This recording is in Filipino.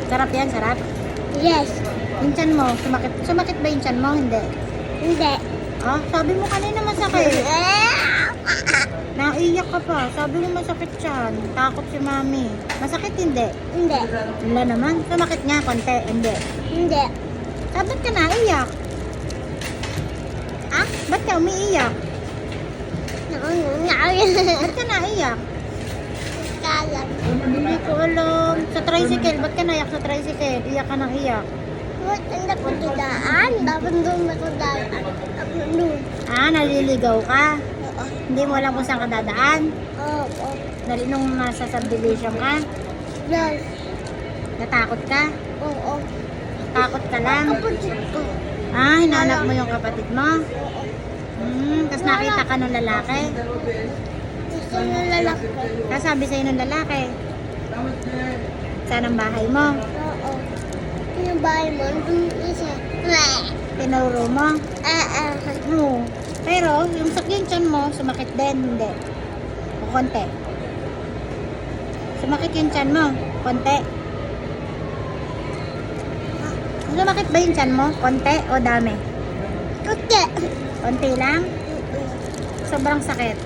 Sarap yan, sarap. Yes. Yung tiyan mo, sumakit. Sumakit ba yung tiyan mo? Hindi. Hindi. Ah, sabi mo kanina masakit. Naiyak ka pa. Sabi mo masakit tiyan. Takot si mami. Masakit hindi? Hindi. Wala naman. Sumakit nga konti. Hindi. Hindi. Ah, ba't ka naiyak? Ah, ba't ka umiiyak? Ba't ka naiyak? Kalam. Hindi ko alam. Sa tricycle, ba't ka naiyak sa tricycle? Iyak ka ng iyak. Ba't hindi ko didaan? Dapat doon ako daan. Doon. Ah, naliligaw ka. Oo. Hindi mo alam kung saan ka dadaan. Oo. Nung nasa subdivision ka. Yes. Natakot ka. Oo. Takot ka lang. Kapatid ko. Ah, hinanap mo yung kapatid mo. Oo. Tapos nakita ka nung lalaki. Gusto ng lalaki. Tapos sabi sa'yo nung lalaki, saan ang bahay mo? Oo. Yung bahay mo, doon isa. Tinuro mo. Ah. Oo. Pero yung sakyan mo, sumakit din, hindi. O konti. Sumakit yung tiyan mo, konti. Sumakit ba yung tiyan mo? Konti o dami? Kuti. Konti lang? Sobrang sakit.